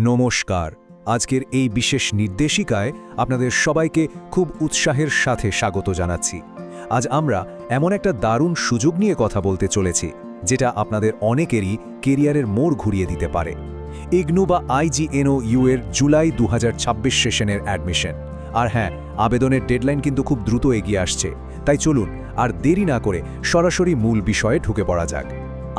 নমস্কার। আজকের এই বিশেষ নির্দেশিকায় আপনাদের সবাইকে খুব উৎসাহের সাথে স্বাগত জানাচ্ছি। আজ আমরা এমন একটা দারুণ সুযোগ নিয়ে কথা বলতে চলেছি যেটা আপনাদের অনেকেরই কেরিয়ারের মোড় ঘুরিয়ে দিতে পারে। ইগনু বা IGNOU এর জুলাই 2026 সেশনের অ্যাডমিশন। আর হ্যাঁ, আবেদনের ডেডলাইন কিন্তু খুব দ্রুত এগিয়ে আসছে, তাই চলুন আর দেরি না করে সরাসরি মূল বিষয়ে ঢুকে পড়া যাক।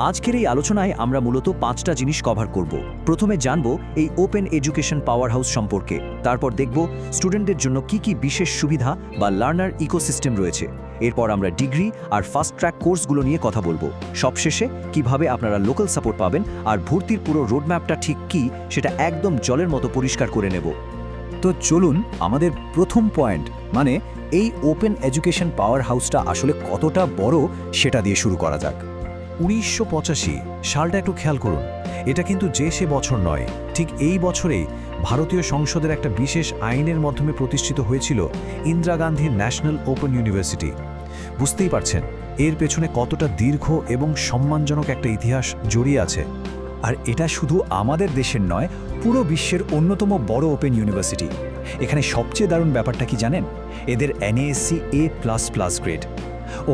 আজকের এই আলোচনায় আমরা মূলত 5টা জিনিস কভার করব। প্রথমে জানব এই ওপেন এডুকেশন পাওয়ার হাউস সম্পর্কে, তারপর দেখব স্টুডেন্টদের জন্য কি কি বিশেষ সুবিধা বা লার্নার ইকোসিস্টেম রয়েছে। এরপর আমরা ডিগ্রি আর ফাস্ট ট্র্যাক কোর্সগুলো নিয়ে কথা বলবো। সবশেষে কিভাবে আপনারা লোকাল সাপোর্ট পাবেন আর ভর্তির পুরো রোডম্যাপটা ঠিক কি সেটা একদম জলের মতো পরিষ্কার করে নেব। তো চলুন আমাদের প্রথম পয়েন্ট, মানে এই ওপেন এডুকেশন পাওয়ার হাউসটা আসলে কতটা বড় সেটা দিয়ে শুরু করা যাক। 1985 সালটা একটু খেয়াল করুন। এটা কিন্তু যে সে বছর নয়, ঠিক এই বছরেই ভারতীয় সংসদের একটা বিশেষ আইনের মাধ্যমে প্রতিষ্ঠিত হয়েছিল Indira Gandhi national open university. বুঝতেই পারছেন এর পেছনে কতটা দীর্ঘ এবং সম্মানজনক একটা ইতিহাস জড়িয়ে আছে। আর এটা শুধু আমাদের দেশের নয়, পুরো বিশ্বের অন্যতম বড় ওপেন ইউনিভার্সিটি। এখানে সবচেয়ে দারুণ ব্যাপারটা কি জানেন? এদের NASC A++ গ্রেড।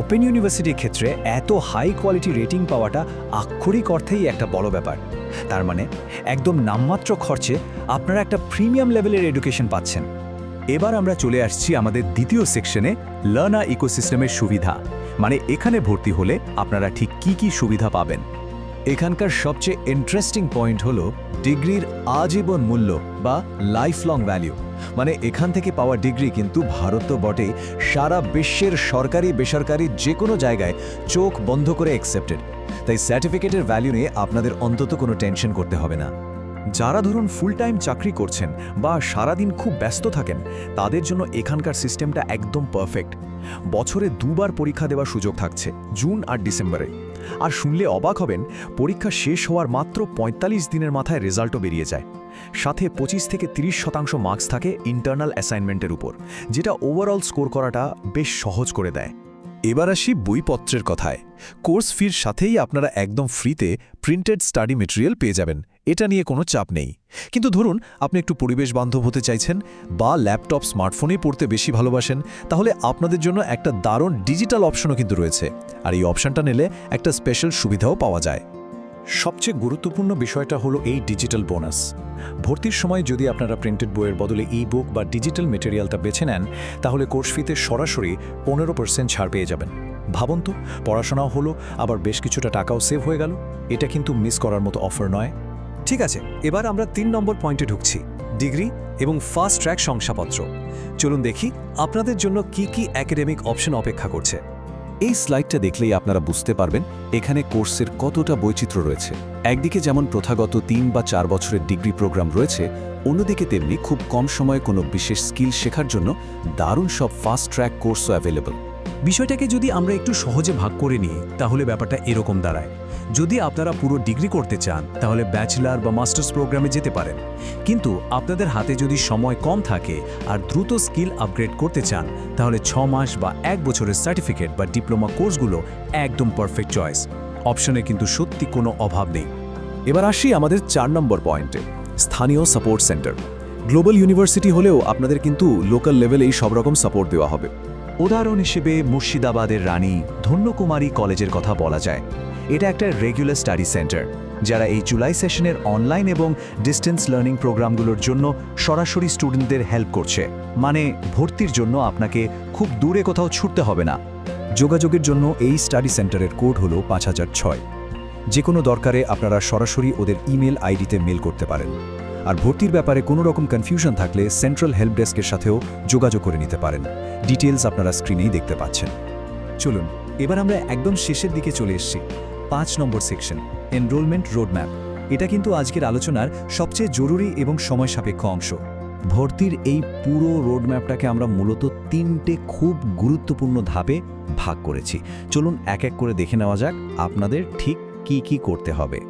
ওপেন ইউনিভার্সিটির ক্ষেত্রে এত হাই কোয়ালিটি রেটিং পাওয়াটা আক্ষরিক অর্থেই একটা বড় ব্যাপার। তার মানে একদম নামমাত্র খরচে আপনারা একটা প্রিমিয়াম লেভেলের এডুকেশন পাচ্ছেন। এবার আমরা চলে আসছি আমাদের দ্বিতীয় সেকশনে, লার্নার ইকোসিস্টেমের সুবিধা। মানে এখানে ভর্তি হলে আপনারা ঠিক কি কি সুবিধা পাবেন। এখানকার সবচেয়ে ইন্টারেস্টিং পয়েন্ট হলো ডিগ্রির আজীবন মূল্য বা লাইফ লং ভ্যালিউ। মানে এখান থেকে পাওয়া ডিগ্রি কিন্তু ভারত তো বটেই, সারা বিশ্বের সরকারি বেসরকারি যে কোনো জায়গায় চোখ বন্ধ করে অ্যাকসেপ্টেড। তাই সার্টিফিকেটের ভ্যালু নিয়ে আপনাদের অন্তত কোনো টেনশন করতে হবে না। যারা ধরুন ফুল টাইম চাকরি করছেন বা সারাদিন খুব ব্যস্ত থাকেন, তাদের জন্য এখানকার সিস্টেমটা একদম পারফেক্ট। বছরে দুবার পরীক্ষা দেওয়ার সুযোগ থাকছে, জুন আর ডিসেম্বরে। আর শুনলে অবাক হবেন, পরীক্ষা শেষ হওয়ার মাত্র ৪৫ দিনের মাথায় রেজাল্টও বেরিয়ে যায়। সাথে 25 থেকে 30% মার্কস থাকে ইন্টারনাল অ্যাসাইনমেন্টের উপর, যেটা ওভারঅল স্কোর করাটা বেশ সহজ করে দেয়। এবার আসি বইপত্রের কথায়। কোর্স ফির সাথেই আপনারা একদম ফ্রিতে প্রিন্টেড স্টাডি মেটেরিয়াল পেয়ে যাবেন, এটা নিয়ে কোনো চাপ নেই। কিন্তু ধরুন আপনি একটু পরিবেশ বান্ধব হতে চাইছেন বা ল্যাপটপ স্মার্টফোনেই পড়তে বেশি ভালোবাসেন, তাহলে আপনাদের জন্য একটা দারুণ ডিজিটাল অপশনও কিন্তু রয়েছে। আর এই অপশনটা নিলে একটা স্পেশাল সুবিধাও পাওয়া যায়। সবচেয়ে গুরুত্বপূর্ণ বিষয়টা হলো এই ডিজিটাল বোনাস। ভর্তির সময় যদি আপনারা প্রিন্টেড বইয়ের বদলে বুক বা ডিজিটাল মেটেরিয়ালটা বেছে নেন, তাহলে কোর্স ফিতে সরাসরি 15% ছাড় পেয়ে যাবেন। ভাবুন তো, পড়াশোনাও হলো, আবার বেশ কিছুটা টাকাও সেভ হয়ে গেল। এটা কিন্তু মিস করার মতো অফার নয়। ঠিক আছে, এবার আমরা 3 নম্বর পয়েন্টে ঢুকছি, ডিগ্রি এবং ফাস্ট ট্র্যাক শংসাপত্র। চলুন দেখি আপনাদের জন্য কি কি একাডেমিক অপশন অপেক্ষা করছে। এই স্লাইডটা দেখলেই আপনারা বুঝতে পারবেন এখানে কোর্সের কতটা বৈচিত্র্য রয়েছে। একদিকে যেমন প্রথাগত 3 বা 4 বছরের ডিগ্রি প্রোগ্রাম রয়েছে, অন্যদিকে তেমনি খুব কম সময়ে কোনো বিশেষ স্কিল শেখার জন্য দারুণ সব ফাস্ট ট্র্যাক কোর্সও অ্যাভেলেবল। বিষয়টাকে যদি আমরা একটু সহজে ভাগ করে নিই, তাহলে ব্যাপারটা এরকম দাঁড়ায়। যদি আপনারা পুরো ডিগ্রি করতে চান, তাহলে ব্যাচেলর বা মাস্টার্স প্রোগ্রামে যেতে পারেন। কিন্তু আপনাদের হাতে যদি সময় কম থাকে আর দ্রুত স্কিল আপগ্রেড করতে চান, তাহলে 6 মাস বা 1 বছরের সার্টিফিকেট বা ডিপ্লোমা কোর্সগুলো একদম পারফেক্ট চয়েস। অপশনে কিন্তু সত্যি কোনো অভাব নেই। এবার আসি আমাদের 4 নম্বর পয়েন্টে, স্থানীয় সাপোর্ট সেন্টার। গ্লোবাল ইউনিভার্সিটি হলেও আপনাদের কিন্তু লোকাল লেভেলেই সব রকম সাপোর্ট দেওয়া হবে। উদাহরণ হিসেবে মুর্শিদাবাদের রানী ধন্যকুমারী কলেজের কথা বলা যায়। এটা একটা রেগুলার স্টাডি সেন্টার, যারা এই জুলাই সেশনের অনলাইন এবং ডিস্টেন্স লার্নিং প্রোগ্রামগুলোর জন্য সরাসরি স্টুডেন্টদের হেল্প করছে। মানে ভর্তির জন্য আপনাকে খুব দূরে কোথাও ছুটতে হবে না। যোগাযোগের জন্য এই স্টাডি সেন্টারের কোড হলো 5006। যে কোনো দরকারে আপনারা সরাসরি ওদের ইমেল আইডিতে মেল করতে পারেন। আর ভর্তির ব্যাপারে কোনো রকম কনফিউশন থাকলে সেন্ট্রাল হেল্প ডেস্কের সাথেও যোগাযোগ করে নিতে পারেন। ডিটেলস আপনারা স্ক্রিনেই দেখতে পাচ্ছেন। চলুন এবার আমরা একদম শেষের দিকে চলে এসেছি, 5 নম্বর সেকশন, এনরোলমেন্ট রোডম্যাপ। এটা কিন্তু আজকের আলোচনার সবচেয়ে জরুরি এবং সময় সাপেক্ষ অংশ। ভর্তির এই পুরো রোডম্যাপটাকে আমরা মূলত 3টে খুব গুরুত্বপূর্ণ ধাপে ভাগ করেছি। চলুন এক এক করে দেখে নেওয়া যাক আপনাদের ঠিক কি কি করতে হবে।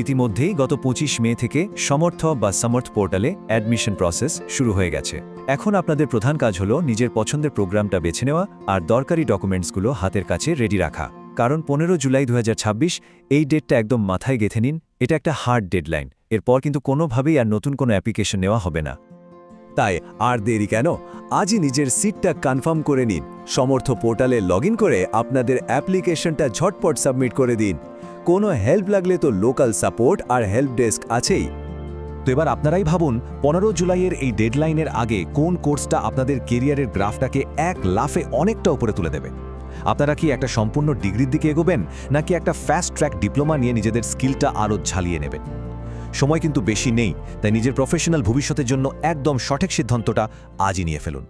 ইতিমধ্যেই গত 25 মে থেকে সমর্থ বা সমর্থ পোর্টালে অ্যাডমিশন প্রসেস শুরু হয়ে গেছে। এখন আপনাদের প্রধান কাজ হলো নিজের পছন্দের প্রোগ্রামটা বেছে নেওয়া আর দরকারি ডকুমেন্টসগুলো হাতের কাছে রেডি রাখা। কারণ 15 জুলাই 2026 এই ডেটটা একদম মাথায় গেঁথে নিন। এটা একটা হার্ড ডেডলাইন। এরপর কিন্তু কোনোভাবেই আর নতুন কোনো অ্যাপ্লিকেশন নেওয়া হবে না। তাই আর দেরি কেন, আজই নিজের সিটটা কনফার্ম করে নিন। সমর্থ পোর্টালে লগইন করে আপনাদের অ্যাপ্লিকেশনটা ঝটপট সাবমিট করে দিন। কোনো হেল্প লাগলে তো লোকাল সাপোর্ট আর হেল্প ডেস্ক আছেই। তো এবার আপনারাই ভাবুন 15 জুলাইয়ের এই ডেডলাইনের আগে কোন কোর্সটা আপনাদের কেরিয়ারের গ্রাফটাকে এক লাফে অনেকটা উপরে তুলে দেবে। আপনারা কি একটা সম্পূর্ণ ডিগ্রির দিকে এগোবেন, নাকি একটা ফাস্ট ট্র্যাক ডিপ্লোমা নিয়ে নিজেদের স্কিলটা আরও ঝালিয়ে নেবেন? সময় কিন্তু বেশি নেই, তাই নিজের প্রফেশনাল ভবিষ্যতের জন্য একদম সঠিক সিদ্ধান্তটা আজই নিয়ে ফেলুন।